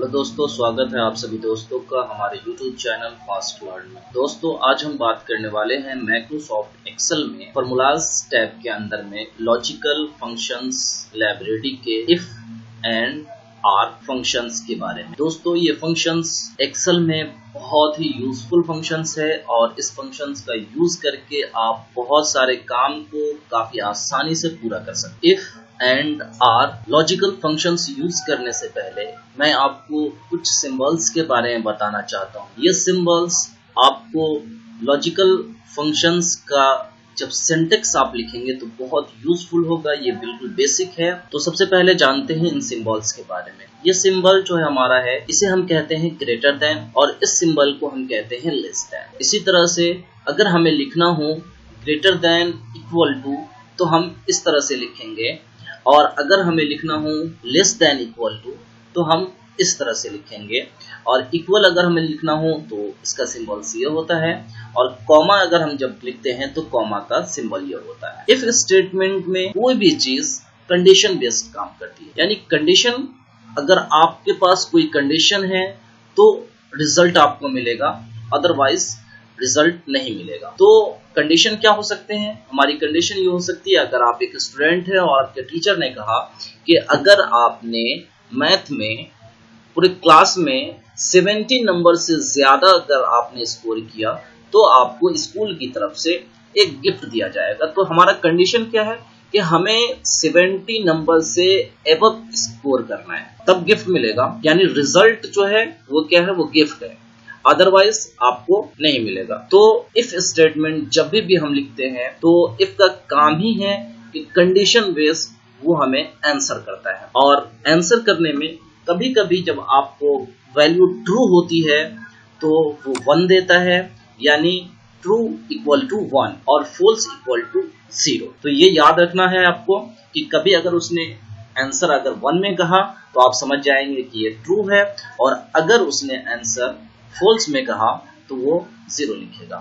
Hello दोस्तों, स्वागत है आप सभी दोस्तों का हमारे YouTube चैनल फास्ट लर्न में। दोस्तों, आज हम बात करने वाले हैं माइक्रोसॉफ्ट एक्सेल में फॉर्मूलाज टैब के अंदर में लॉजिकल फंक्शंस लाइब्रेरी के इफ एंड आर फंक्शंस के बारे में। दोस्तों, ये फंक्शंस एक्सेल में बहुत ही यूजफुल फंक्शंस है और इस फंक्शंस का यूज करके आप बहुत सारे काम को काफी आसानी से पूरा कर सकते हैं। If and or logical functions use करने से पहले मैं आपको कुछ सिंबल्स के बारे में बताना चाहता हूँ। ये सिंबल्स आपको लॉजिकल फंक्शंस का जब सिंटेक्स आप लिखेंगे तो बहुत यूजफुल होगा। ये बिल्कुल बेसिक है। तो सबसे पहले जानते हैं इन सिंबल्स के बारे में। ये सिंबल जो है हमारा है, इसे हम कहते हैं ग्रेटर देन और इस सिंबल को हम कहते हैं लेस देन। इसी तरह से अगर हमें लिखना हो ग्रेटर देन इक्वल टू तो हम इस तरह से लिखेंगे, और अगर हमें लिखना हो लेस देन इक्वल टू तो हम इस तरह से लिखेंगे, और इक्वल अगर हमें लिखना हो तो इसका सिंबल ये होता है, और कॉमा अगर हम जब लिखते हैं तो कॉमा का सिंबल ये होता है। इफ स्टेटमेंट में कोई भी चीज कंडीशन बेस्ड काम करती है, यानी कंडीशन, अगर आपके पास कोई कंडीशन है तो रिजल्ट आपको मिलेगा, अदरवाइज रिजल्ट नहीं मिलेगा। तो कंडीशन क्या हो सकते हैं? हमारी कंडीशन ये हो सकती है, अगर आप एक स्टूडेंट है और आपके टीचर ने कहा कि अगर आपने मैथ में पूरे क्लास में 70 नंबर से ज्यादा अगर आपने स्कोर किया तो आपको स्कूल की तरफ से एक गिफ्ट दिया जाएगा। तो हमारा कंडीशन क्या है कि हमें 70 नंबर से एबव स्कोर करना है, तब गिफ्ट मिलेगा। यानी रिजल्ट जो है वो क्या है, वो गिफ्ट है, अदरवाइज आपको नहीं मिलेगा। तो इफ स्टेटमेंट जब भी हम लिखते हैं तो इफ का काम ही है कि कंडीशन बेस्ड वो हमें आंसर करता है, और आंसर करने में कभी कभी जब आपको वैल्यू ट्रू होती है तो वो 1 देता है, यानी ट्रू इक्वल टू 1 और फॉल्स इक्वल टू 0। तो ये याद रखना है आपको कि कभी अगर उसने आंसर अगर 1 में कहा तो आप समझ जाएंगे कि ये ट्रू है, और अगर उसने आंसर फॉल्स में कहा तो वो 0 लिखेगा।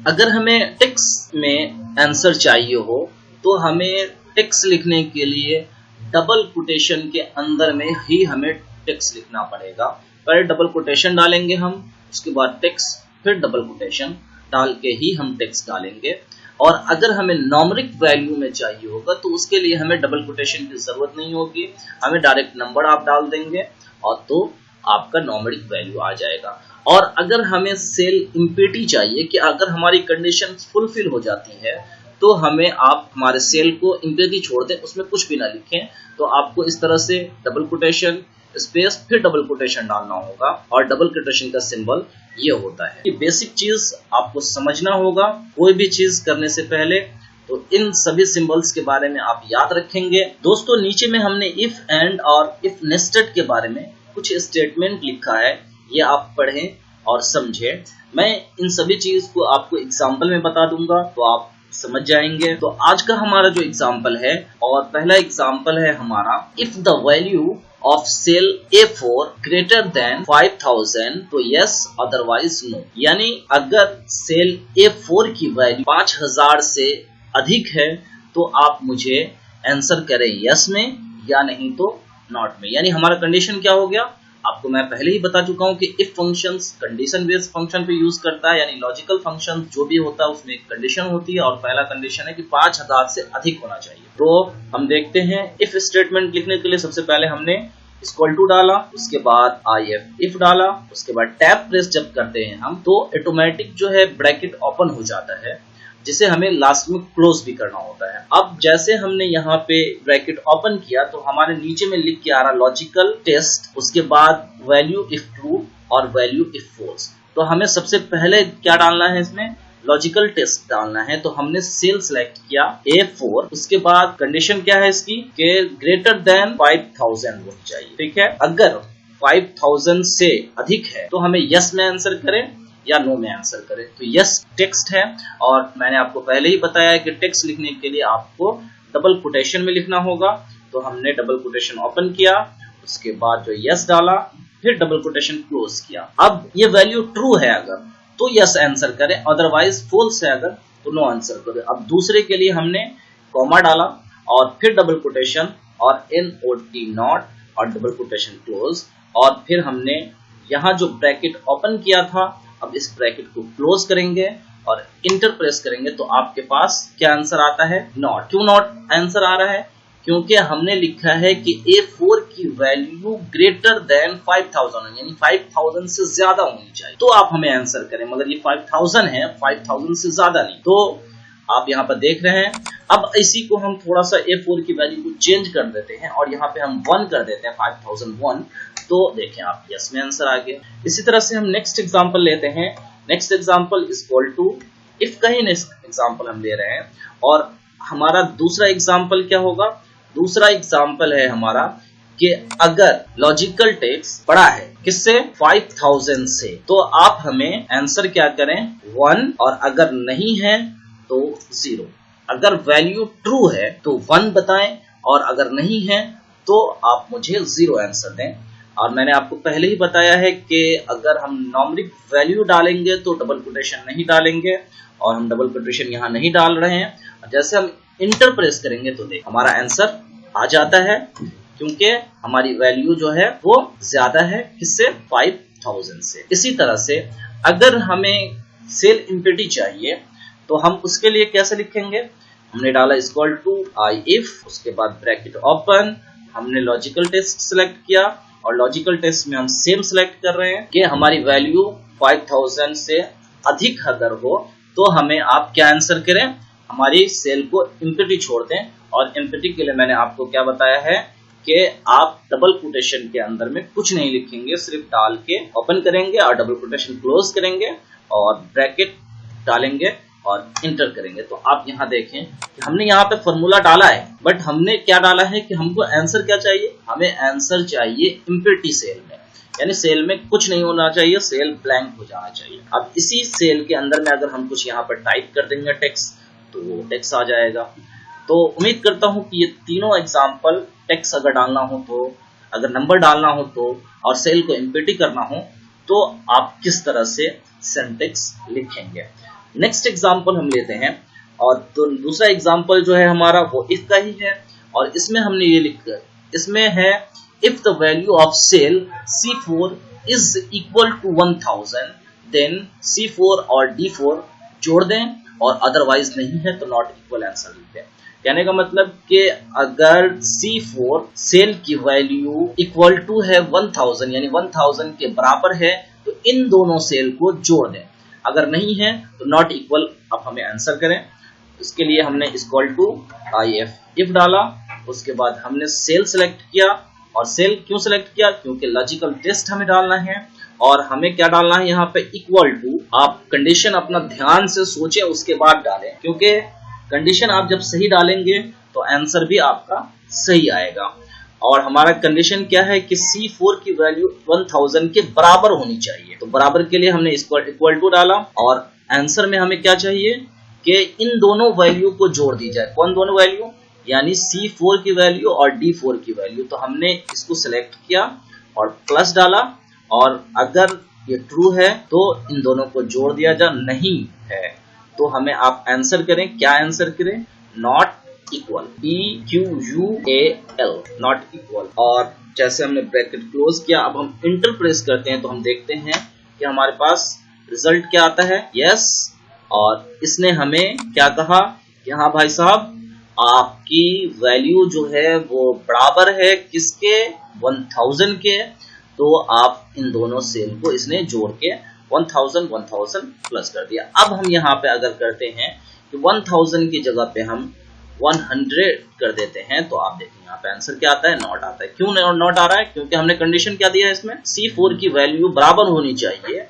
अगर हमें टेक्स्ट में आंसर चाहिए हो तो हमें टेक्स्ट लिखने के लिए डबल कोटेशन के अंदर में ही हमें टेक्स्ट लिखना पड़ेगा। पहले डबल कोटेशन डालेंगे हम, उसके बाद टेक्स्ट, फिर डबल कोटेशन डाल के ही हम टेक्स्ट डालेंगे। और अगर हमें न्यूमेरिक वैल्यू में चाहिए होगा तो उसके लिए हमें डबल कोटेशन की जरूरत नहीं होगी, हमें डायरेक्ट नंबर आप डाल देंगे और तो आपका न्यूमेरिक वैल्यू आ जाएगा। और अगर हमें सेल इम्पिटी चाहिए कि अगर हमारी कंडीशन फुलफिल हो जाती है तो हमें आप हमारे सेल को इम्पिटी छोड़ दें, उसमें कुछ भी ना लिखें, तो आपको इस तरह से डबल कोटेशन स्पेस फिर डबल कोटेशन डालना होगा, और डबल कोटेशन का सिंबल ये होता है। ये बेसिक चीज आपको समझना होगा कोई भी चीज करने से पहले। तो इन सभी सिंबल्स के बारे में आप याद रखेंगे। दोस्तों, नीचे में हमने इफ एंड और इफ नेस्टेड के बारे में कुछ स्टेटमेंट लिखा है, ये आप पढ़ें और समझें। मैं इन सभी चीज को आपको एग्जाम्पल में बता दूंगा तो आप समझ जाएंगे। तो आज का हमारा जो एग्जाम्पल है, और पहला एग्जाम्पल है हमारा, if the value of cell A4 greater than 5000 तो यस, अदरवाइज नो। यानी अगर सेल A4 की वैल्यू 5000 से अधिक है तो आप मुझे आंसर करें यस में, या नहीं तो नॉट में। यानी हमारा कंडीशन क्या हो गया, आपको मैं पहले ही बता चुका हूं कि if functions condition based function पे यूज करता है, यानी लॉजिकल फंक्शन जो भी होता है उसमें एक कंडीशन होती है, और पहला कंडीशन है कि 5000 से अधिक होना चाहिए। तो हम देखते हैं इफ स्टेटमेंट लिखने के लिए सबसे पहले हमने इक्वल टू डाला, उसके बाद इफ डाला, उसके बाद टैब प्रेस जब करते हैं हम तो ऑटोमेटिक जो है ब्रैकेट ओपन हो जाता है, जिसे हमें लास्ट में क्लोज भी करना होता है। अब जैसे हमने यहाँ पे ब्रैकेट ओपन किया तो हमारे नीचे में लिख के आ रहा लॉजिकल टेस्ट, उसके बाद वैल्यू इफ ट्रू और वैल्यू इफ फॉल्स। तो हमें सबसे पहले क्या डालना है, इसमें लॉजिकल टेस्ट डालना है। तो हमने सेल सेलेक्ट किया A4, उसके बाद कंडीशन क्या है इसकी कि ग्रेटर देन 5000 होनी चाहिए। ठीक है, अगर 5000 से अधिक है तो हमें यस में आंसर करें या नो में आंसर करें। तो यस टेक्स्ट है, और मैंने आपको पहले ही बताया है कि टेक्स्ट लिखने के लिए आपको डबल कोटेशन में लिखना होगा। तो हमने डबल कोटेशन ओपन किया, उसके बाद जो यस डाला, फिर डबल कोटेशन क्लोज किया। अब ये वैल्यू ट्रू है अगर तो यस आंसर करें, अदरवाइज फॉल्स है अगर तो नो आंसर करें। अब दूसरे के लिए हमने कॉमा डाला और फिर डबल कोटेशन और NOT नॉट और डबल कोटेशन क्लोज, और फिर हमने यहाँ जो ब्रैकेट ओपन किया था, अब इस ब्रैकेट को क्लोज करेंगे और इंटर प्रेस करेंगे तो आपके पास क्या आंसर आता है? नॉट। क्यों नॉट आंसर आ रहा है? क्योंकि हमने लिखा है कि A4 की वैल्यू ग्रेटर देन 5000 यानी 5000 से ज्यादा होनी चाहिए, तो आप हमें आंसर करें। मगर ये 5000 है, 5000 से ज्यादा नहीं। तो आप यहाँ पर देख रहे हैं। अब इसी को हम थोड़ा सा A4 की वैल्यू को चेंज कर देते हैं और यहाँ पे हम 1 कर देते हैं, 5001। तो देखें आप, यस में आंसर आ गया। इसी तरह से हम नेक्स्ट एग्जांपल लेते हैं। Next example is equal to, if का ही नेक्स्ट एग्जांपल हम ले रहे हैं। और हमारा दूसरा एग्जांपल क्या होगा? दूसरा एग्जांपल है हमारा कि अगर लॉजिकल टेक्स्ट बड़ा है किससे? 5000 से, तो आप हमें आंसर क्या करें? 1, और अगर नहीं है तो 0। अगर वैल्यू ट्रू है तो 1 बताएं, और अगर नहीं है तो आप मुझे 0 आंसर दें। और मैंने आपको पहले ही बताया है कि अगर हम न्यूमेरिक वैल्यू डालेंगे तो डबल कोटेशन नहीं डालेंगे, और हम डबल कोटेशन यहाँ नहीं डाल रहे हैं। जैसे हम इंटर प्रेस करेंगे तो देख हमारा आंसर आ जाता है, क्योंकि हमारी वैल्यू जो है वो ज्यादा है किससे? 5000 से। इसी तरह से अगर हमें सेल इम्पिटी चाहिए तो हम उसके लिए कैसे लिखेंगे? हमने डाला इक्वल टू आई इफ, उसके बाद ब्रैकेट ओपन, हमने लॉजिकल टेस्ट सिलेक्ट किया, और लॉजिकल टेस्ट में हम सेम सिलेक्ट कर रहे हैं कि हमारी वैल्यू 5000 से अधिक अगर हो तो हमें आप क्या आंसर करें? हमारी सेल को एम्प्टी छोड़ दें। और एम्प्टी के लिए मैंने आपको क्या बताया है कि आप डबल कोटेशन के अंदर में कुछ नहीं लिखेंगे, सिर्फ डाल के ओपन करेंगे और डबल कोटेशन क्लोज करेंगे और ब्रैकेट डालेंगे और इंटर करेंगे। तो आप यहाँ देखें कि हमने यहाँ पे फॉर्मूला डाला है, बट हमने क्या डाला है कि हमको आंसर क्या चाहिए? हमें आंसर चाहिए एम्प्टी सेल में, यानी सेल में कुछ नहीं होना चाहिए, सेल ब्लैंक हो जाना चाहिए। अब इसी सेल के अंदर में अगर हम कुछ यहाँ पर टाइप कर देंगे टेक्स्ट, तो वो टेक्स्ट आ जाएगा। तो उम्मीद करता हूँ कि ये तीनों एग्जाम्पल, टेक्स्ट अगर डालना हो तो, अगर नंबर डालना हो तो, और सेल को एम्प्टी करना हो तो आप किस तरह से सिंटैक्स लिखेंगे। नेक्स्ट एग्जाम्पल हम लेते हैं, और तो दूसरा एग्जाम्पल जो है हमारा वो इफ का ही है, और इसमें हमने ये लिखा, इसमें है if the value of cell C4 is equal to 1000 then C4 और D4 जोड़ दें, और अदरवाइज नहीं है तो नॉट इक्वल आंसर लिख दें। कहने का मतलब कि अगर C4 सेल की वैल्यू इक्वल टू है 1000 यानी 1000 के बराबर है तो इन दोनों सेल को जोड़ दें, अगर नहीं है तो नॉट इक्वल आप हमें आंसर करें। इसके लिए हमने इक्वल टू इफ डाला, उसके बाद हमने सेल सेलेक्ट किया, और सेल क्यों सेलेक्ट किया? क्योंकि लॉजिकल टेस्ट हमें डालना है, और हमें क्या डालना है यहाँ पे? Equal to. आप कंडीशन अपना ध्यान से सोचें उसके बाद डालें, क्योंकि कंडीशन आप जब सही डालेंगे तो आंसर भी आपका सही आएगा। और हमारा कंडीशन क्या है कि C4 की वैल्यू 1000 के बराबर होनी चाहिए, तो बराबर के लिए हमने इक्वल टू डाला, और आंसर में हमें क्या चाहिए कि इन दोनों वैल्यू को जोड़ दी जाए। कौन दोनों वैल्यू? यानी C4 की वैल्यू और D4 की वैल्यू। तो हमने इसको सिलेक्ट किया और प्लस डाला, और अगर ये ट्रू है तो इन दोनों को जोड़ दिया जा, नहीं है तो हमें आप आंसर करें। क्या आंसर करें? Not equal, EQUAL, not equal. और जैसे हमने ब्रैकेट क्लोज किया, अब हम इंटर प्रेस करते हैं तो हम देखते हैं कि हमारे पास रिजल्ट क्या आता है? यस। और इसने हमें क्या कहा कि हाँ भाई साहब, आपकी वैल्यू जो है वो बराबर है किसके? 1000 के। तो आप इन दोनों सेल को इसने जोड़ के 1000 प्लस कर दिया। अब हम यहाँ पे अगर करते हैं कि 1000 की जगह पे हम 100 कर देते हैं, तो आप देखें यहाँ पे आंसर क्या आता है? नॉट आता है। क्यों नॉट आ रहा है? क्योंकि हमने कंडीशन क्या दिया है इसमें? C4 की वैल्यू बराबर होनी चाहिए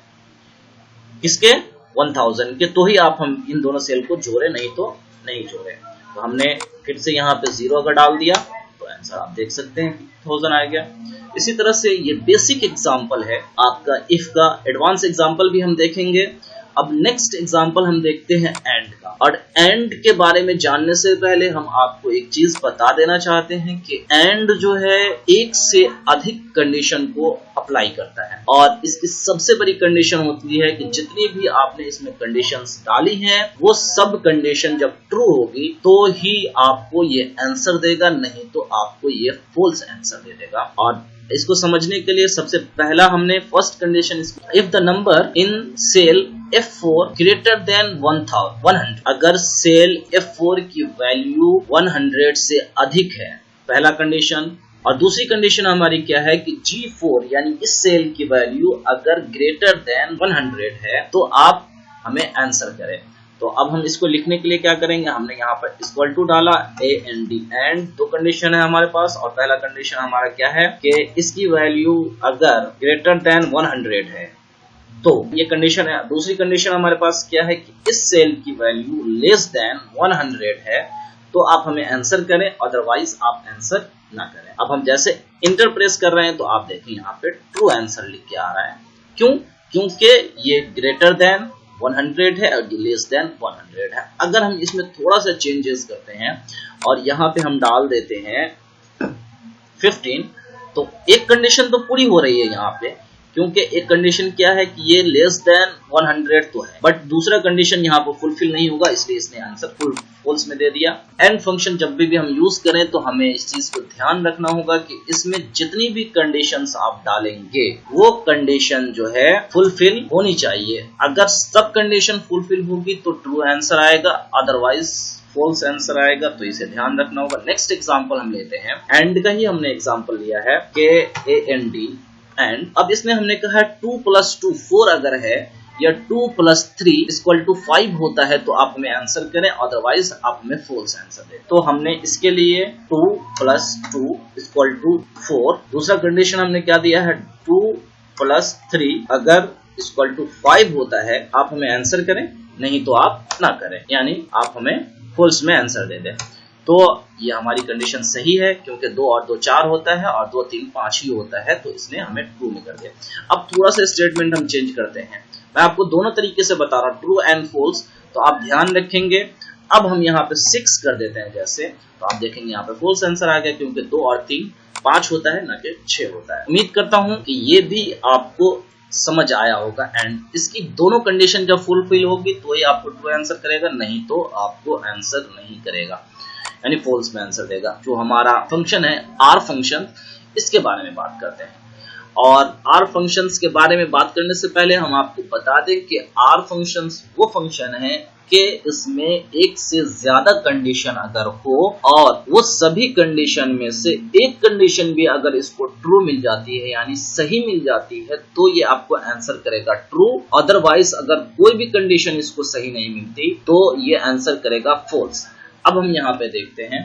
किसके? 1000 के, तो ही आप हम इन दोनों सेल को जोड़े, नहीं तो नहीं जोड़े। तो हमने फिर से यहाँ पे 0 अगर डाल दिया तो आंसर आप देख सकते हैं 1000 आ गया। इसी तरह से ये बेसिक एग्जांपल है आपका इफ का। एडवांस एग्जांपल भी हम देखेंगे। अब नेक्स्ट एग्जांपल हम देखते हैं एंड का। और एंड के बारे में जानने से पहले हम आपको एक चीज बता देना चाहते हैं कि एंड जो है एक से अधिक कंडीशन को अप्लाई करता है। और इसकी सबसे बड़ी कंडीशन होती है कि जितनी भी आपने इसमें कंडीशंस डाली हैं वो सब कंडीशन जब ट्रू होगी तो ही आपको ये आंसर देगा, नहीं तो आपको ये फॉल्स आंसर दे देगा। और इसको समझने के लिए सबसे पहला हमने first condition, if the number in cell F4 greater than 100, अगर सेल F4 की वैल्यू 100 से अधिक है, पहला कंडीशन। और दूसरी कंडीशन हमारी क्या है कि G4 यानी इस सेल की वैल्यू अगर ग्रेटर देन 100 है तो आप हमें आंसर करें। तो अब हम इसको लिखने के लिए क्या करेंगे, हमने यहाँ पर इक्वल टू डाला AND एंड दो कंडीशन है हमारे पास। और पहला कंडीशन हमारा क्या है कि इसकी वैल्यू अगर ग्रेटर देन 100 है तो ये कंडीशन है। दूसरी कंडीशन हमारे पास क्या है कि इस सेल की वैल्यू लेस देन 100 है तो आप हमें आंसर करें, अदरवाइज आप आंसर ना करें। अब हम जैसे इंटर प्रेस कर रहे हैं तो आप देखें यहाँ पे ट्रू आंसर लिख के आ रहा है। क्यों? क्योंकि ये ग्रेटर देन 100 है और लेस देन 100 है। अगर हम इसमें थोड़ा सा चेंजेस करते हैं और यहाँ पे हम डाल देते हैं 15 तो एक कंडीशन तो पूरी हो रही है यहाँ पे, क्योंकि एक कंडीशन क्या है कि ये लेस देन 100 तो है, बट दूसरा कंडीशन यहाँ पर फुलफिल नहीं होगा, इसलिए इसने आंसर फॉल्स में दे दिया। एंड फंक्शन जब भी हम यूज करें तो हमें इस चीज को ध्यान रखना होगा कि इसमें जितनी भी कंडीशंस आप डालेंगे वो कंडीशन जो है फुलफिल होनी चाहिए। अगर सब कंडीशन फुलफिल होगी तो ट्रू आंसर आएगा, अदरवाइज फॉल्स आंसर आएगा, तो इसे ध्यान रखना होगा। नेक्स्ट एग्जांपल हम लेते हैं, एंड का ही हमने एग्जांपल लिया है कि AND एंड। अब इसमें हमने कहा 2 + 2 4 अगर है या 2 + 3 = 5 होता है तो आप हमें आंसर करें, अदरवाइज आप हमें फॉल्स आंसर दें। तो हमने इसके लिए 2 + 2 = 4। दूसरा कंडीशन हमने क्या दिया है, 2 + 3 अगर = 5 होता है आप हमें आंसर करें, नहीं तो आप ना करें, यानी आप हमें फॉल्स में आंसर दे दें। तो ये हमारी कंडीशन सही है, क्योंकि 2 और 2 4 होता है और 2 3 5 ही होता है, तो इसने हमें ट्रू में कर दिया। अब थोड़ा सा स्टेटमेंट हम चेंज करते हैं, मैं आपको दोनों तरीके से बता रहा हूँ, ट्रू एंड फॉल्स, तो आप ध्यान रखेंगे। अब हम यहाँ पे 6 कर देते हैं जैसे, तो आप देखेंगे यहाँ पे फॉल्स आंसर आ गया, क्योंकि 2 और 3 5 होता है, ना कि 6 होता है। उम्मीद करता हूँ कि ये भी आपको समझ आया होगा। एंड इसकी दोनों कंडीशन जब फुलफिल होगी तो ये आपको ट्रू आंसर करेगा, नहीं तो आपको आंसर नहीं करेगा, यानी फॉल्स में आंसर देगा। जो हमारा फंक्शन है R फंक्शन, इसके बारे में बात करते हैं। और R फंक्शंस के बारे में बात करने से पहले हम आपको बता दें कि R फंक्शंस वो फंक्शन है कि इसमें एक से ज्यादा कंडीशन अगर हो और वो सभी कंडीशन में से एक कंडीशन भी अगर इसको ट्रू मिल जाती है, यानी सही मिल जाती है, तो ये आपको आंसर करेगा ट्रू। अदरवाइज अगर कोई भी कंडीशन इसको सही नहीं मिलती तो ये आंसर करेगा फॉल्स। अब हम यहाँ पे देखते हैं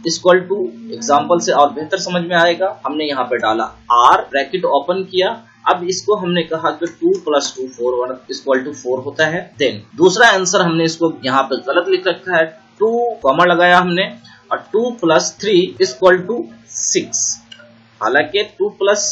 इक्वल टू एग्जाम्पल से और बेहतर समझ में आएगा। हमने यहाँ पे डाला R, ब्रैकेट ओपन किया, अब इसको हमने कहा कि 2 + 2 4 = 4 होता है। देन दूसरा आंसर हमने इसको यहाँ पे गलत लिख रखा है, 2 कॉमा लगाया हमने, और 2 + 3 = 6। हालांकि 2 +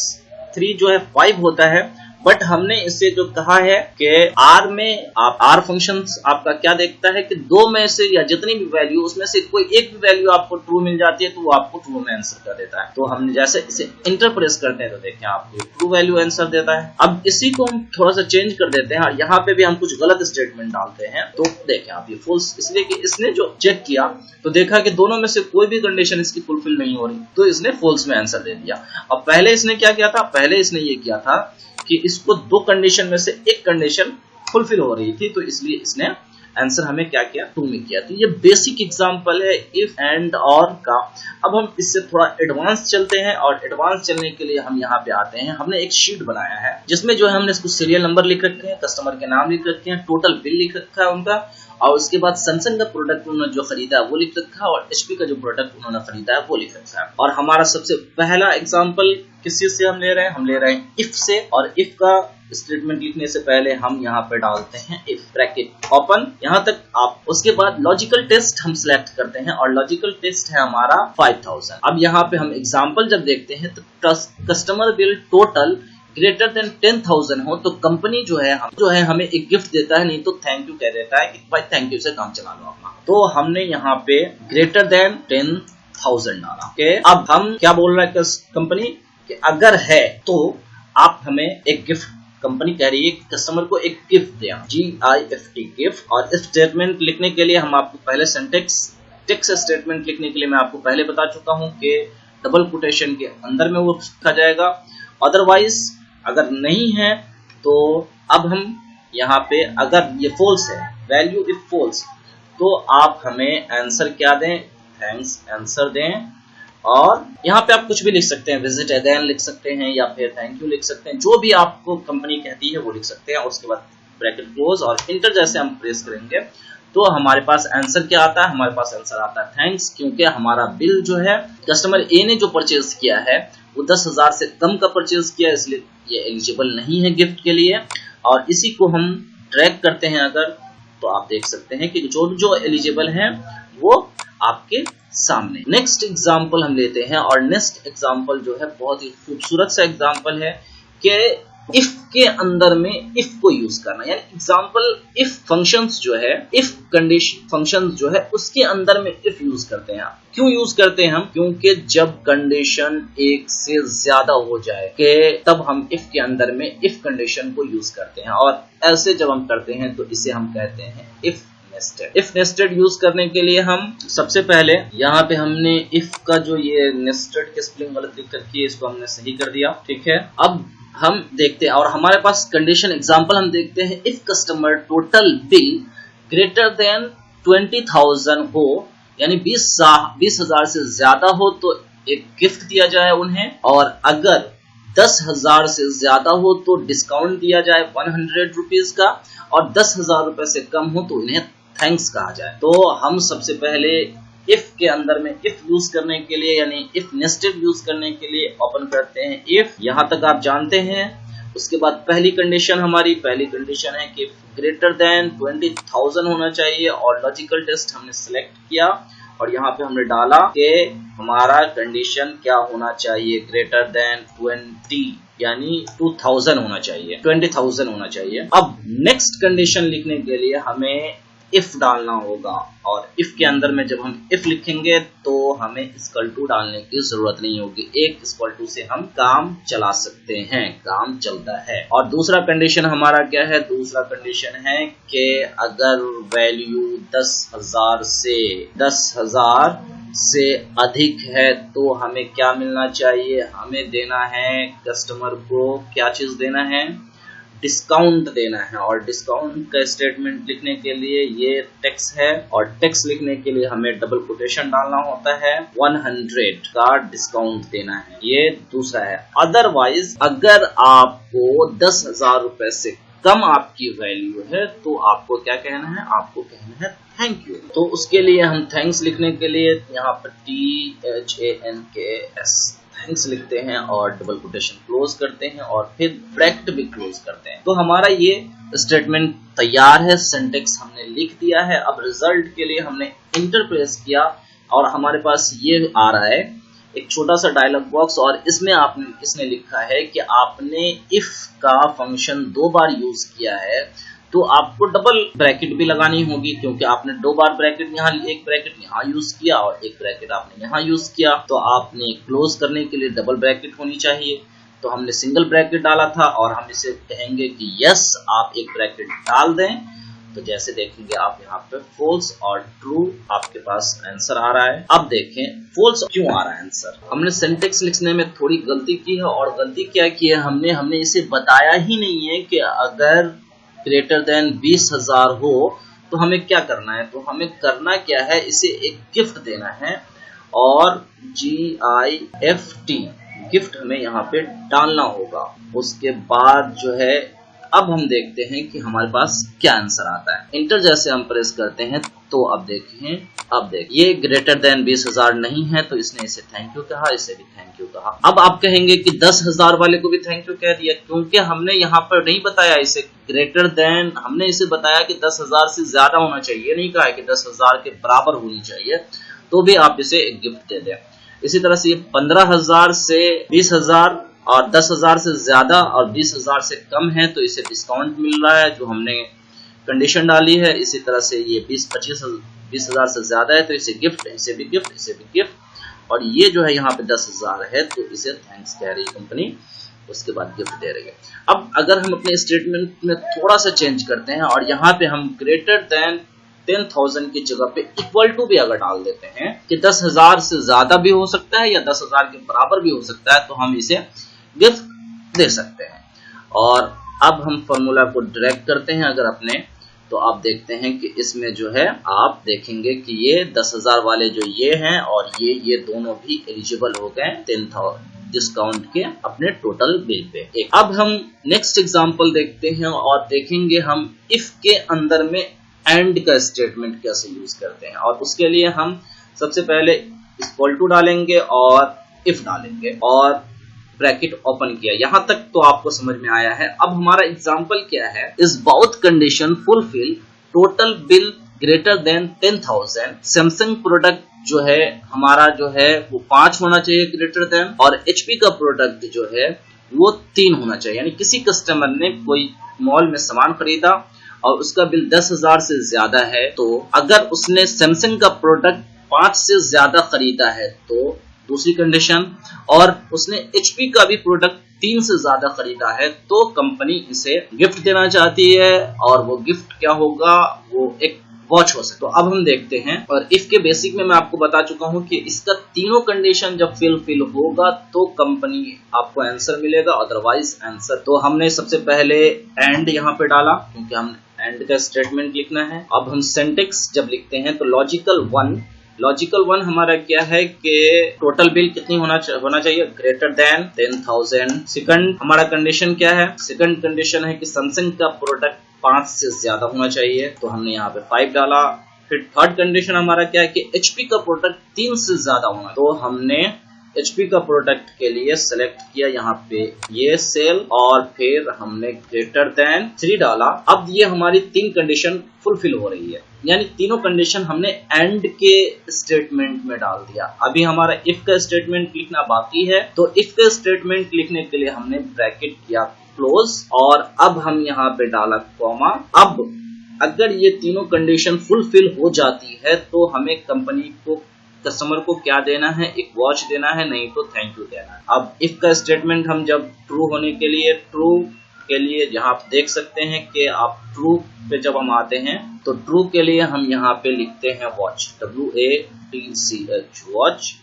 3 जो है 5 होता है, बट हमने इससे जो कहा है कि R में आप R फंक्शन आपका क्या देखता है कि दो में से या जितनी भी वैल्यू उसमें से कोई एक भी वैल्यू आपको ट्रू मिल जाती है तो वो आपको ट्रू में आंसर कर देता है। तो हमने जैसे इसे इंटर प्रेस करते हैं तो देखें आपको ट्रू वैल्यू आंसर देता है। अब इसी को हम थोड़ा सा चेंज कर देते हैं और यहाँ पे भी हम कुछ गलत स्टेटमेंट डालते हैं, तो देखें आप ये फॉल्स, इसलिए कि इसने जो चेक किया तो देखा कि दोनों में से कोई भी कंडीशन इसकी फुलफिल नहीं हो रही, तो इसने फॉल्स में आंसर दे दिया। अब पहले इसने क्या किया था, पहले इसने ये किया था कि इसको दो कंडीशन में से एक कंडीशन फुलफिल हो रही थी, तो इसलिए इसने आंसर हमें क्या किया, ट्रू में किया। तो ये बेसिक एग्जांपल है इफ एंड और का। अब हम इससे थोड़ा एडवांस चलते हैं और एडवांस चलने के लिए हम यहाँ पे आते हैं। हमने एक शीट बनाया है जिसमें जो है हमने इसको सीरियल नंबर लिख रखे हैं, कस्टमर के नाम लिख रखे हैं, टोटल बिल लिख रखा है उनका, और उसके बाद सैमसंग का प्रोडक्ट उन्होंने जो खरीदा है वो लिख रखा है, और HP का जो प्रोडक्ट उन्होंने खरीदा है वो लिख रखा है। और हमारा सबसे पहला एग्जांपल किस चीज से हम ले रहे हैं, हम ले रहे हैं इफ से, और इफ का स्टेटमेंट लिखने से पहले हम यहाँ पे डालते हैं इफ, ब्रैकेट ओपन, यहाँ तक आप। उसके बाद लॉजिकल टेस्ट हम सिलेक्ट करते हैं और लॉजिकल टेस्ट है हमारा 5000। अब यहाँ पे हम एग्जांपल जब देखते हैं तो customer bill total greater than 10,000 हो तो कंपनी जो है हमें एक गिफ्ट देता है, नहीं तो थैंक यू कह देता है कि भाई थैंक यू से काम चला लो अपना। तो हमने यहाँ पे ग्रेटर देन 10,000 डाला। अब हम क्या बोल रहे हैं कंपनी कि अगर है तो आप हमें एक गिफ्ट, कंपनी कह रही है कस्टमर को एक गिफ्ट दें, GIFT गिफ्ट। और इस स्टेटमेंट लिखने के लिए हम आपको पहले टेक्स्ट स्टेटमेंट लिखने के लिए मैं आपको पहले बता चुका हूं कि डबल कोटेशन के अंदर में वो लिखा जाएगा। अदरवाइज अगर नहीं है तो अब हम यहाँ पे अगर ये फॉल्स है, वैल्यू इफ फॉल्स, तो आप हमें आंसर क्या दें, थैंक्स आंसर दें। और यहाँ पे आप कुछ भी लिख सकते हैं, विजिट अगेन लिख सकते हैं या फिर थैंक यू लिख सकते हैं, जो भी आपको कंपनी कहती है वो लिख सकते हैं। और उसके बाद ब्रैकेट क्लोज और इंटर जैसे हम प्रेस करेंगे तो हमारे पास आंसर क्या आता है, हमारे पास आंसर आता है थैंक्स, क्योंकि हमारा बिल जो है कस्टमर ए ने जो परचेज किया है वो 10,000 से कम का परचेज किया, इसलिए ये एलिजिबल नहीं है गिफ्ट के लिए। और इसी को हम ट्रैक करते हैं अगर, तो आप देख सकते हैं कि जो एलिजिबल है वो आपके सामने। नेक्स्ट एग्जाम्पल हम लेते हैं, और नेक्स्ट एग्जाम्पल जो है बहुत ही खूबसूरत सा एग्जाम्पल है कि इफ के अंदर में इफ को यूज करना, यानी एग्जाम्पल इफ फंक्शंस जो है, इफ कंडीशन फंक्शंस जो है उसके अंदर में इफ यूज करते हैं। क्यों यूज करते हैं हम? क्योंकि जब कंडीशन एक से ज्यादा हो जाए कि तब हम इफ के अंदर में इफ कंडीशन को यूज करते हैं, और ऐसे जब हम करते हैं तो इसे हम कहते हैं if nested. If nested use करने के लिए हम सबसे पहले यहाँ पे हमने इफ का जो ये नेस्टेड की स्पेलिंग गलत लिख रखी है, इसको हमने सही कर दिया, ठीक है। अब हम देखते हैं और हमारे पास कंडीशन एग्जांपल हम देखते हैं, if customer total bill greater than 20,000 हो, यानी 20,000 से ज्यादा हो तो एक गिफ्ट दिया जाए उन्हें, और अगर 10,000 से ज्यादा हो तो डिस्काउंट दिया जाए 100 रुपीज का, और 10,000 रुपए से कम हो तो इन्हें थैंक्स कहा जाए। तो हम सबसे पहले इफ के अंदर में इफ यूज करने के लिए, यानी इफ नेस्टेड यूज करने के लिए ओपन करते हैं इफ, यहां तक आप जानते हैं। उसके बाद पहली कंडीशन है कि ग्रेटर देन 20,000 होना चाहिए, और लॉजिकल टेस्ट हमने सिलेक्ट किया और यहाँ पे हमने डाला कि हमारा कंडीशन क्या होना चाहिए, ग्रेटर देन 20 यानी 2000 होना चाहिए, 20,000 होना चाहिए। अब नेक्स्ट कंडीशन लिखने के लिए हमें इफ डालना होगा, और इफ के अंदर में जब हम इफ लिखेंगे तो हमें इक्वल टू डालने की जरूरत नहीं होगी, एक इक्वल टू से हम काम चला सकते हैं, काम चलता है। और दूसरा कंडीशन हमारा क्या है? दूसरा कंडीशन है कि अगर वैल्यू 10,000 से अधिक है तो हमें क्या मिलना चाहिए? हमें देना है कस्टमर को क्या चीज देना है? डिस्काउंट देना है। और डिस्काउंट का स्टेटमेंट लिखने के लिए ये टेक्स है, और टेक्स लिखने के लिए हमें डबल कोटेशन डालना होता है, 100 का डिस्काउंट देना है, ये दूसरा है। अदरवाइज अगर आपको 10,000 रुपए से कम आपकी वैल्यू है तो आपको क्या कहना है? आपको कहना है थैंक यू। तो उसके लिए हम थैंक्स लिखने के लिए यहाँ पर THANKS थैंक्स लिखते हैं और डबल कोटेशन क्लोज करते हैं और फिर ब्रैकेट भी क्लोज करते हैं। तो हमारा ये स्टेटमेंट तैयार है, सिंटेक्स हमने लिख दिया है। अब रिजल्ट के लिए हमने इंटर प्रेस किया और हमारे पास ये आ रहा है एक छोटा सा डायलॉग बॉक्स, और इसमें इसने लिखा है कि आपने इफ का फंक्शन 2 बार यूज किया है तो आपको डबल ब्रैकेट भी लगानी होगी, क्योंकि आपने 2 बार ब्रैकेट यहाँ, एक ब्रैकेट यहाँ यूज किया और एक ब्रैकेट आपने यहाँ यूज किया, तो आपने क्लोज करने के लिए डबल ब्रैकेट होनी चाहिए। तो हमने सिंगल ब्रैकेट डाला था और हम इसे कहेंगे कि यस आप एक ब्रैकेट डाल दें। तो जैसे देखेंगे आप यहाँ पे फॉल्स और ट्रू आपके पास आंसर आ रहा है। अब देखें फॉल्स क्यों आ रहा है आंसर। हमने सिंटेक्स लिखने में थोड़ी गलती की है, और गलती क्या की है, हमने इसे बताया ही नहीं है कि अगर ग्रेटर देन 20,000 हो तो हमें क्या करना है। तो हमें करना क्या है, इसे एक गिफ्ट देना है, और GIFT गिफ्ट हमें यहाँ पे डालना होगा। उसके बाद जो है अब हम देखते हैं कि हमारे पास क्या आंसर आता है। इंटर जैसे हम प्रेस करते हैं तो अब देखिए ये ग्रेटर देन 20,000 नहीं है, तो इसने इसे थैंक यू कहा, इसे भी थैंक यू कहा। अब आप कहेंगे कि 10,000 वाले को भी थैंक यू कह दिया, क्योंकि हमने यहाँ पर नहीं बताया इसे ग्रेटर देन, हमने इसे बताया कि 10,000 से ज्यादा होना चाहिए, नहीं कहा कि 10,000 के बराबर होनी चाहिए, तो भी आप इसे एक गिफ्ट दे दें। इसी तरह से 15,000 से 20,000 और 10,000 से ज्यादा और 20,000 से कम है तो इसे डिस्काउंट मिल रहा है जो हमने कंडीशन डाली है। इसी तरह से ये 20,000 से ज्यादा है तो इसे गिफ्ट, इसे भी गिफ्ट, और ये जो है यहाँ पे 10,000 है तो इसे थैंक्स कह रही कंपनी। उसके बाद गिफ्ट दे रही है। अब अगर हम अपने स्टेटमेंट में थोड़ा सा चेंज करते हैं और यहाँ पे हम ग्रेटर देन 10,000 की जगह पे इक्वल टू भी अगर डाल देते हैं कि 10,000 से ज्यादा भी हो सकता है या 10,000 के बराबर भी हो सकता है, तो हम इसे गिफ्ट दे सकते हैं। और अब हम फॉर्मूला को ड्रैग करते हैं अगर अपने, तो आप देखते हैं कि इसमें जो है आप देखेंगे कि ये 10,000 वाले जो ये हैं और ये दोनों भी एलिजिबल हो गए 10,000 डिस्काउंट के अपने टोटल बिल पे। अब हम नेक्स्ट एग्जांपल देखते हैं और देखेंगे हम इफ के अंदर में एंड का स्टेटमेंट कैसे यूज करते हैं। और उसके लिए हम सबसे पहले इक्वल टू डालेंगे और इफ डालेंगे और ब्रैकेट ओपन किया। यहां तक तो आपको समझ में आया है। अब हमारा एग्जांपल क्या है, is both condition fulfil, total bill greater than 10,000, Samsung product जो है हमारा जो है वो 5 होना चाहिए ग्रेटर देन, और एचपी का प्रोडक्ट जो है वो 3 होना चाहिए। यानी किसी कस्टमर ने कोई मॉल में सामान खरीदा और उसका बिल 10,000 से ज्यादा है, तो अगर उसने सैमसंग का प्रोडक्ट 5 से ज्यादा खरीदा है तो दूसरी कंडीशन, और उसने एचपी का भी प्रोडक्ट 3 से ज्यादा खरीदा है तो कंपनी इसे गिफ्ट देना चाहती है। और वो गिफ्ट क्या होगा, वो एक वॉच हो सकता है। तो अब हम देखते हैं, और इफ के बेसिक में मैं आपको बता चुका हूं कि इसका तीनों कंडीशन जब फिल होगा तो कंपनी आपको आंसर मिलेगा, अदरवाइज आंसर। तो हमने सबसे पहले एंड यहाँ पे डाला क्योंकि हम एंड का स्टेटमेंट लिखना है। अब हम सिंटेक्स जब लिखते हैं तो लॉजिकल वन हमारा क्या है कि टोटल बिल कितनी होना चाहिए, ग्रेटर देन 10,000। सेकंड हमारा कंडीशन क्या है, सेकंड कंडीशन है कि सैमसंग का प्रोडक्ट 5 से ज्यादा होना चाहिए, तो हमने यहाँ पे 5 डाला। फिर थर्ड कंडीशन हमारा क्या है कि एचपी का प्रोडक्ट 3 से ज्यादा होना, तो हमने एचपी का प्रोडक्ट के लिए सेलेक्ट किया यहाँ पे ये सेल, और फिर हमने ग्रेटर देन 3 डाला। अब ये हमारी 3 कंडीशन फुलफिल हो रही है, यानी तीनों कंडीशन हमने एंड के स्टेटमेंट में डाल दिया। अभी हमारा इफ का स्टेटमेंट लिखना बाकी है, तो इफ का स्टेटमेंट लिखने के लिए हमने ब्रैकेट किया क्लोज, और अब हम यहाँ पे डाला कॉमा। अब अगर ये तीनों कंडीशन फुलफिल हो जाती है तो हमें कंपनी को, कस्टमर को क्या देना है, एक वॉच देना है, नहीं तो थैंक यू देना है। अब इफ का स्टेटमेंट हम जब ट्रू होने के लिए, ट्रू के लिए जहां आप देख सकते हैं कि आप ट्रू पे जब हम आते हैं तो ट्रू के लिए हम यहाँ पे लिखते हैं watch, WATCH watch,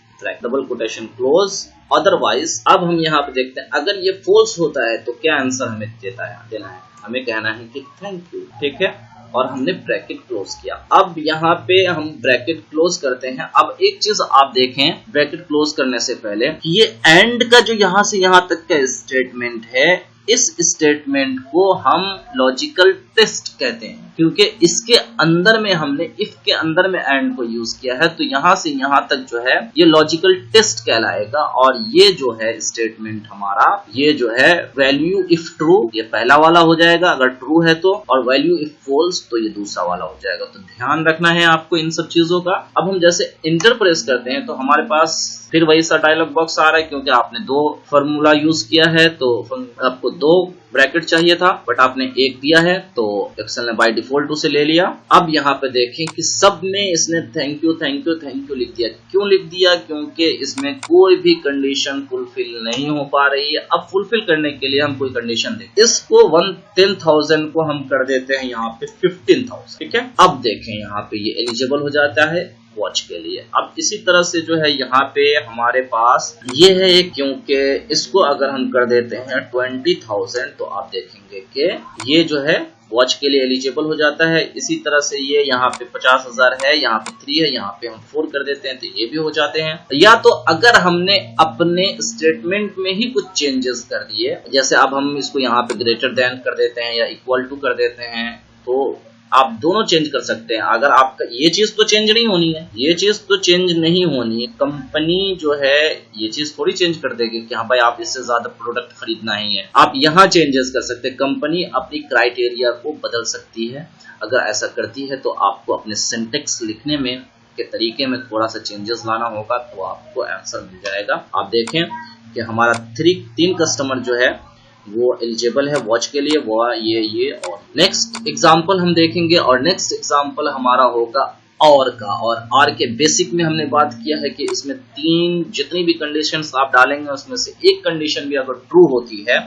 double quotation close. Otherwise अब हम यहाँ पे देखते हैं अगर ये फॉल्स होता है तो क्या आंसर हमें देना है, हमें कहना है कि थैंक यू, ठीक है, और हमने ब्रैकेट क्लोज किया। अब यहाँ पे हम ब्रैकेट क्लोज करते हैं। अब एक चीज आप देखें ब्रैकेट क्लोज करने से पहले कि ये एंड का जो यहाँ से यहाँ तक का स्टेटमेंट है, इस स्टेटमेंट को हम लॉजिकल टेस्ट कहते हैं, क्योंकि इसके अंदर में हमने इफ के अंदर में एंड को यूज किया है, तो यहाँ से यहाँ तक जो है ये लॉजिकल टेस्ट कहलाएगा। और ये जो है स्टेटमेंट हमारा, ये जो है वैल्यू इफ ट्रू, ये पहला वाला हो जाएगा अगर ट्रू है तो, और वैल्यू इफ फॉल्स तो ये दूसरा वाला हो जाएगा। तो ध्यान रखना है आपको इन सब चीजों का। अब हम जैसे इंटर प्रेस करते हैं तो हमारे पास फिर वही सा डायलॉग बॉक्स आ रहा है, क्योंकि आपने 2 फॉर्मूला यूज किया है तो आपको 2 ब्रैकेट चाहिए था, बट आपने 1 दिया है तो एक्सेल ने बाय डिफॉल्ट उसे ले लिया। अब यहाँ पे देखें कि सब में इसने थैंक यू लिख दिया। क्यों लिख दिया, क्योंकि इसमें कोई भी कंडीशन फुलफिल नहीं हो पा रही है। अब फुलफिल करने के लिए हम कोई कंडीशन दें, इसको 10,000 को हम कर देते हैं यहाँ पे 15,000, ठीक है। अब देखें यहाँ पे ये एलिजिबल हो जाता है वॉच के लिए। अब इसी तरह से जो है यहाँ पे हमारे पास ये है, क्योंकि इसको अगर हम कर देते हैं 20,000 तो आप देखेंगे कि ये जो है वॉच के लिए एलिजिबल हो जाता है। इसी तरह से ये यहाँ पे 50,000 है, यहाँ पे 3 है, यहाँ पे हम 4 कर देते हैं तो ये भी हो जाते हैं। या तो अगर हमने अपने स्टेटमेंट में ही कुछ चेंजेस कर दिए, जैसे अब हम इसको यहाँ पे ग्रेटर देन कर देते हैं या इक्वल टू कर देते हैं, तो आप दोनों चेंज कर सकते हैं। अगर आपका ये चीज तो चेंज नहीं होनी है, ये चीज तो चेंज नहीं होनी है, कंपनी जो है ये चीज थोड़ी चेंज कर देगी कि हाँ भाई आप इससे ज्यादा प्रोडक्ट खरीदना ही है। आप यहाँ चेंजेस कर सकते हैं, कंपनी अपनी क्राइटेरिया को बदल सकती है। अगर ऐसा करती है तो आपको अपने सिंटेक्स लिखने में के तरीके में थोड़ा सा चेंजेस लाना होगा, तो आपको आंसर मिल जाएगा। आप देखें कि हमारा 3 कस्टमर जो है वो एलिजिबल है वॉच के लिए, वो ये और नेक्स्ट एग्जांपल हम देखेंगे, और नेक्स्ट एग्जांपल हमारा होगा और का, और आर के बेसिक में हमने बात किया है कि इसमें 3 जितनी भी कंडीशंस आप डालेंगे उसमें से एक कंडीशन भी अगर ट्रू होती है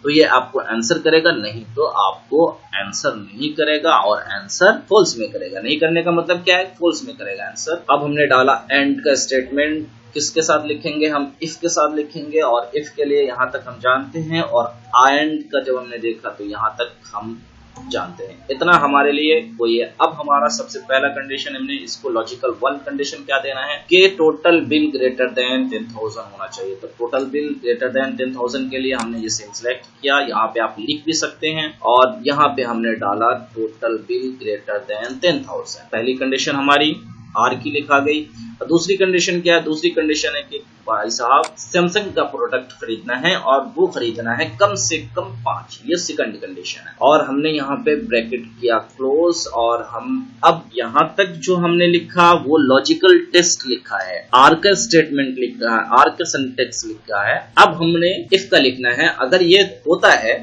तो ये आपको आंसर करेगा, नहीं तो आपको आंसर नहीं करेगा और आंसर फॉल्स में करेगा। नहीं करने का मतलब क्या है, फॉल्स में करेगा आंसर। अब हमने डाला एंड का स्टेटमेंट, किसके साथ लिखेंगे हम, इफ के साथ लिखेंगे, और इफ के लिए यहाँ तक हम जानते हैं, और एंड का जब हमने देखा तो यहाँ तक हम जानते हैं। इतना हमारे लिए कोई है। अब हमारा सबसे पहला कंडीशन, हमने इसको लॉजिकल 1 कंडीशन क्या देना है कि टोटल बिल ग्रेटर देन 10,000 होना चाहिए। तो टोटल बिल ग्रेटर देन 10,000 के लिए हमने ये सेम सिलेक्ट किया, यहाँ पे आप लिख भी सकते हैं, और यहाँ पे हमने डाला टोटल बिल ग्रेटर देन 10,000। पहली कंडीशन हमारी आर की लिखा गई। दूसरी कंडीशन क्या है, दूसरी कंडीशन है कि भाई साहब सैमसंग का प्रोडक्ट खरीदना है और वो खरीदना है कम से कम 5, ये सेकंड कंडीशन है। और हमने यहाँ पे ब्रैकेट किया क्लोज, और हम अब यहाँ तक जो हमने लिखा वो लॉजिकल टेस्ट लिखा है, आर का स्टेटमेंट लिखा है, आर का सिंटेक्स लिखा है। अब हमने इफ का लिखना है। अगर ये होता है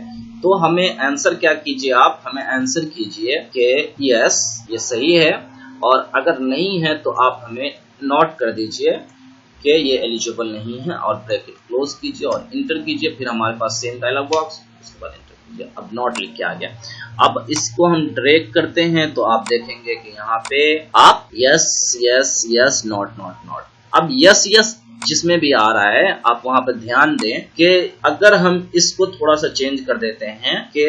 तो हमें आंसर क्या कीजिए, आप हमें आंसर कीजिए कि यस ये सही है, और अगर नहीं है तो आप हमें नोट कर दीजिए कि ये एलिजिबल नहीं है, और ब्रैकेट क्लोज कीजिए और इंटर कीजिए। फिर हमारे पास सेम डायलॉग बॉक्स, उसके बाद इंटर कीजिए। अब नॉट लिख के आ गया। अब इसको हम ड्रैग करते हैं तो आप देखेंगे कि यहाँ पे आप yes yes yes not not not, अब यस यस जिसमें भी आ रहा है आप वहां पर ध्यान दें कि अगर हम इसको थोड़ा सा चेंज कर देते हैं कि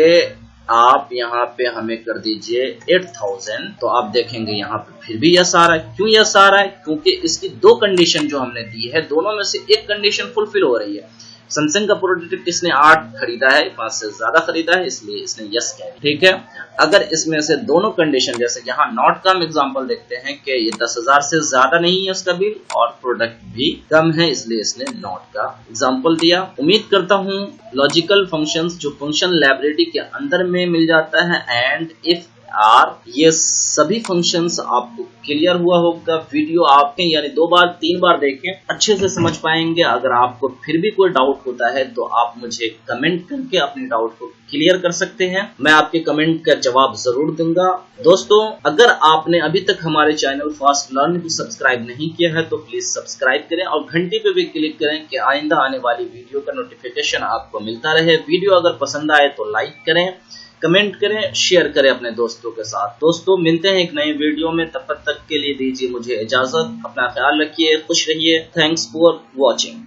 आप यहाँ पे हमें कर दीजिए 8,000, तो आप देखेंगे यहाँ पे फिर भी यस आ रहा है। क्यों यस आ रहा है, क्योंकि इसकी 2 कंडीशन जो हमने दी है दोनों में से एक कंडीशन फुलफिल हो रही है। सैमसंग का प्रोडक्ट इसने 8 खरीदा है, 5 से ज्यादा खरीदा है, इसलिए इसने यस किया। ठीक है, अगर इसमें से दोनों कंडीशन, जैसे यहाँ नॉट का हम एग्जांपल देखते हैं कि ये 10,000 से ज्यादा नहीं है उसका बिल और प्रोडक्ट भी कम है, इसलिए इसने नॉट का एग्जांपल दिया। उम्मीद करता हूँ लॉजिकल फंक्शंस जो फंक्शन लाइब्रेरी के अंदर में मिल जाता है, एंड इफ आर, ये सभी फंक्शंस आपको क्लियर हुआ होगा। वीडियो आपने यानी 2 बार 3 बार देखें, अच्छे से समझ पाएंगे। अगर आपको फिर भी कोई डाउट होता है तो आप मुझे कमेंट करके अपने डाउट को क्लियर कर सकते हैं, मैं आपके कमेंट का जवाब जरूर दूंगा। दोस्तों, अगर आपने अभी तक हमारे चैनल फास्ट लर्न को सब्सक्राइब नहीं किया है तो प्लीज सब्सक्राइब करें और घंटी पे भी क्लिक करें कि आइंदा आने वाली वीडियो का नोटिफिकेशन आपको मिलता रहे। वीडियो अगर पसंद आए तो लाइक करें, कमेंट करें, शेयर करें अपने दोस्तों के साथ। दोस्तों, मिलते हैं एक नए वीडियो में, तब तक के लिए दीजिए मुझे इजाजत। अपना ख्याल रखिए, खुश रहिए। Thanks for watching.